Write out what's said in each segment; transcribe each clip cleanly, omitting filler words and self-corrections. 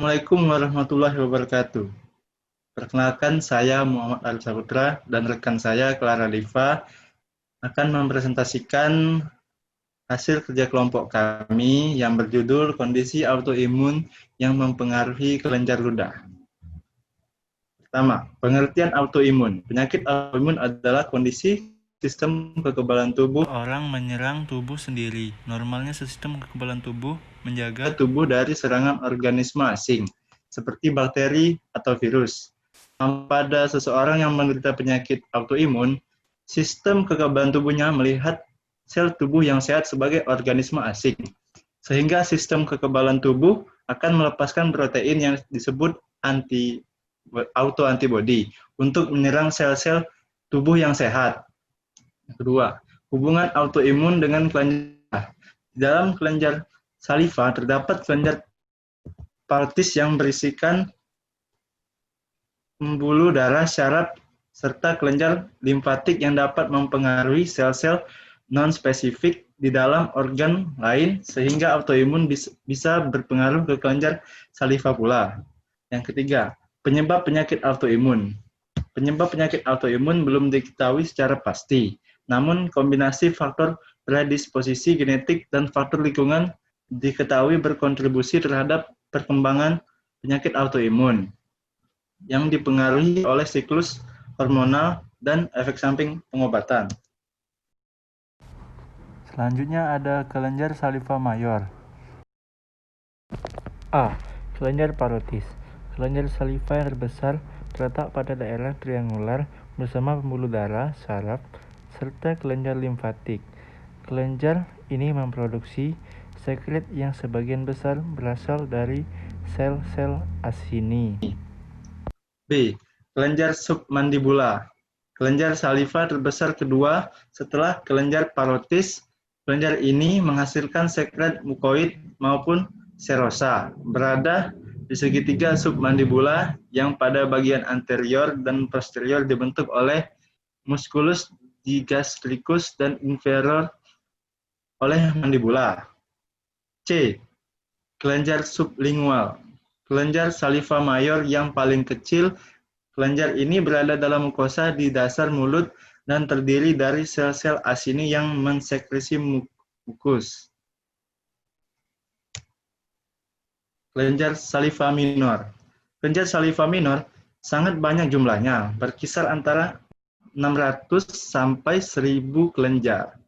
Assalamualaikum warahmatullahi wabarakatuh. Perkenalkan, saya Muhammad Arif Saputra dan rekan saya Clara Diva akan mempresentasikan hasil kerja kelompok kami yang berjudul Kondisi Autoimun yang Mempengaruhi Kelenjar Ludah. Pertama, pengertian autoimun. Penyakit autoimun adalah kondisi sistem kekebalan tubuh orang menyerang tubuh sendiri. Normalnya sistem kekebalan tubuh menjaga tubuh dari serangan organisme asing, seperti bakteri atau virus. Pada seseorang yang menderita penyakit autoimun, sistem kekebalan tubuhnya melihat sel tubuh yang sehat sebagai organisme asing, sehingga sistem kekebalan tubuh akan melepaskan protein yang disebut autoantibody untuk menyerang sel-sel tubuh yang sehat. Kedua, hubungan autoimun dengan kelenjar. Di dalam kelenjar saliva terdapat kelenjar parotis yang berisikan pembuluh darah syaraf serta kelenjar limfatik yang dapat mempengaruhi sel-sel non-spesifik di dalam organ lain sehingga autoimun bisa berpengaruh ke kelenjar saliva pula. Yang ketiga, penyebab penyakit autoimun. Penyebab penyakit autoimun belum diketahui secara pasti, namun kombinasi faktor predisposisi genetik dan faktor lingkungan diketahui berkontribusi terhadap perkembangan penyakit autoimun yang dipengaruhi oleh siklus hormonal dan efek samping pengobatan. Selanjutnya ada kelenjar saliva mayor. A. Kelenjar parotis. Kelenjar saliva yang terbesar terletak pada daerah triangular bersama pembuluh darah, saraf, serta kelenjar limfatik. Kelenjar ini memproduksi sekret yang sebagian besar berasal dari sel-sel asini. B. Kelenjar submandibula. Kelenjar saliva terbesar kedua setelah kelenjar parotis. Kelenjar ini menghasilkan sekret mukoid maupun serosa, berada di segitiga submandibula yang pada bagian anterior dan posterior dibentuk oleh musculus digastricus dan inferior oleh mandibula. C. Kelenjar sublingual. Kelenjar saliva mayor yang paling kecil. Kelenjar ini berada dalam mukosa di dasar mulut dan terdiri dari sel-sel asini yang mensekresi mukus. Kelenjar saliva minor. Kelenjar saliva minor sangat banyak jumlahnya, berkisar antara 600 sampai 1000 kelenjar.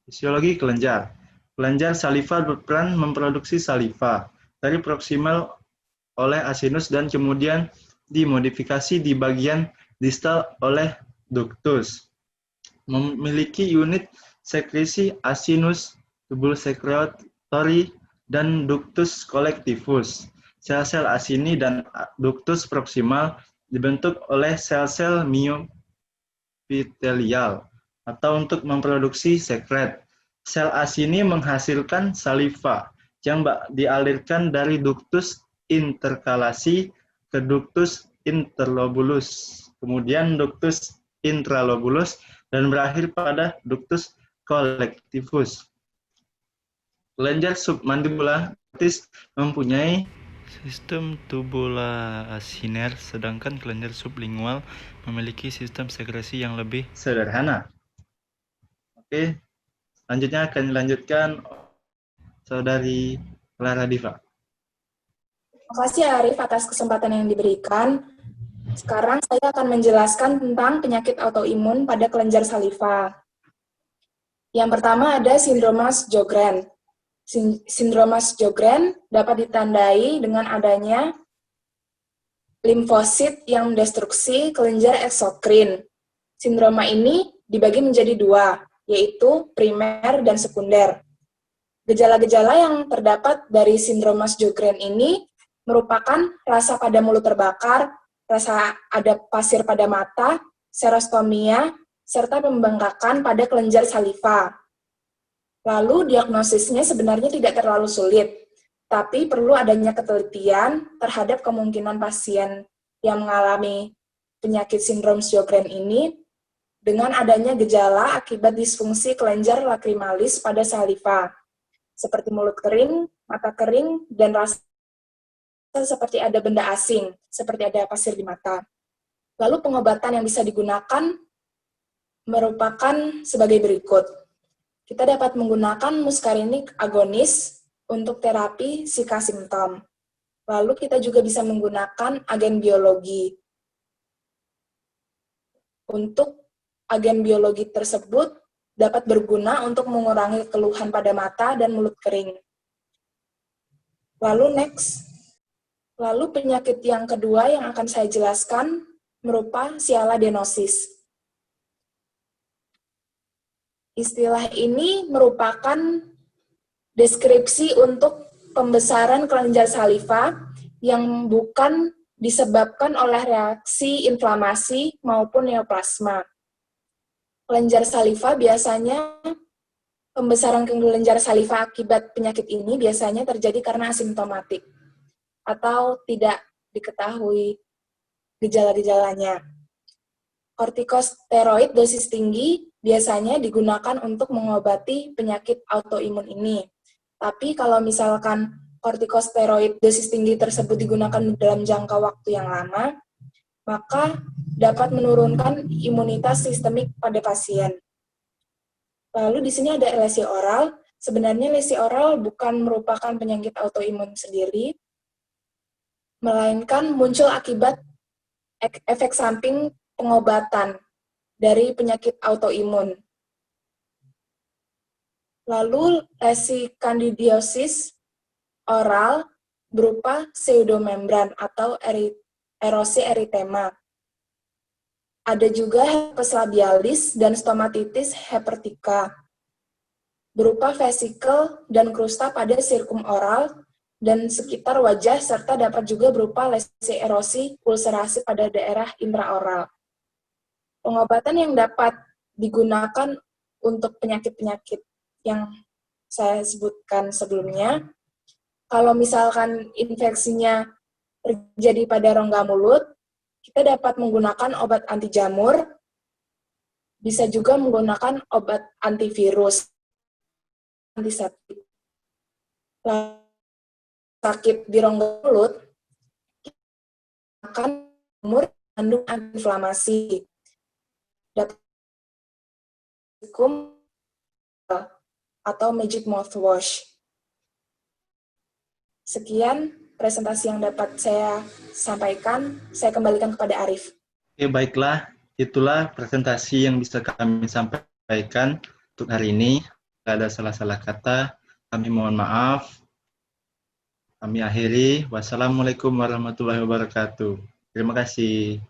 Fisiologi kelenjar. Kelenjar saliva berperan memproduksi saliva dari proksimal oleh asinus dan kemudian dimodifikasi di bagian distal oleh ductus. Memiliki unit sekresi asinus, tubul secretory, dan ductus collectivus. Sel-sel asini dan ductus proksimal dibentuk oleh sel-sel miofitelial atau untuk memproduksi sekret. Sel asini menghasilkan saliva yang dialirkan dari ductus interkalasi ke ductus interlobulus, kemudian ductus intralobulus, dan berakhir pada ductus collectivus. Kelenjar submandibula mempunyai sistem tubula asiner, sedangkan kelenjar sublingual memiliki sistem sekresi yang lebih sederhana. Oke, selanjutnya akan dilanjutkan Saudari Clara Diva. Terima kasih Arif atas kesempatan yang diberikan. Sekarang saya akan menjelaskan tentang penyakit autoimun pada kelenjar saliva. Yang pertama ada sindrom Sjögren. Sindrom Sjögren dapat ditandai dengan adanya limfosit yang mendestruksi kelenjar eksokrin. Sindroma ini dibagi menjadi dua, yaitu primer dan sekunder. Gejala-gejala yang terdapat dari sindrom Sjögren ini merupakan rasa pada mulut terbakar, rasa ada pasir pada mata, serostomia, serta pembengkakan pada kelenjar saliva. Lalu diagnosisnya sebenarnya tidak terlalu sulit, tapi perlu adanya ketelitian terhadap kemungkinan pasien yang mengalami penyakit sindrom Sjögren ini dengan adanya gejala akibat disfungsi kelenjar lacrimalis pada saliva, seperti mulut kering, mata kering, dan rasa seperti ada benda asing, seperti ada pasir di mata. Lalu pengobatan yang bisa digunakan merupakan sebagai berikut. Kita dapat menggunakan muskarinik agonis untuk terapi psikasimptom. Lalu kita juga bisa menggunakan agen biologi. Untuk agen biologi tersebut dapat berguna untuk mengurangi keluhan pada mata dan mulut kering. Lalu penyakit yang kedua yang akan saya jelaskan merupakan sialadenosis. Istilah ini merupakan deskripsi untuk pembesaran kelenjar saliva yang bukan disebabkan oleh reaksi inflamasi maupun neoplasma. Kelenjar saliva biasanya, pembesaran kelenjar saliva akibat penyakit ini biasanya terjadi karena asimptomatik atau tidak diketahui gejala-gejalanya. Kortikosteroid dosis tinggi biasanya digunakan untuk mengobati penyakit autoimun ini. Tapi kalau misalkan kortikosteroid dosis tinggi tersebut digunakan dalam jangka waktu yang lama, maka dapat menurunkan imunitas sistemik pada pasien. Lalu di sini ada lesi oral. Sebenarnya lesi oral bukan merupakan penyakit autoimun sendiri, melainkan muncul akibat efek samping pengobatan dari penyakit autoimun. Lalu lesi kandidiosis oral berupa pseudomembran atau erosi eritema. Ada juga herpes labialis dan stomatitis hepatica berupa vesikel dan krusta pada sirkum oral dan sekitar wajah, serta dapat juga berupa lesi erosi ulcerasi pada daerah intraoral. Pengobatan yang dapat digunakan untuk penyakit-penyakit yang saya sebutkan sebelumnya, kalau misalkan infeksinya terjadi pada rongga mulut, kita dapat menggunakan obat anti jamur, bisa juga menggunakan obat antivirus, antiseptik. Sakit di rongga mulut, akan jamur mengandung antiinflamasi. Dapat atau magic mouthwash. Sekian presentasi yang dapat saya sampaikan. Saya kembalikan kepada Arif. Oke, baiklah. Itulah presentasi yang bisa kami sampaikan untuk hari ini. Tidak ada salah-salah kata. Kami mohon maaf. Kami akhiri. Wassalamualaikum warahmatullahi wabarakatuh. Terima kasih.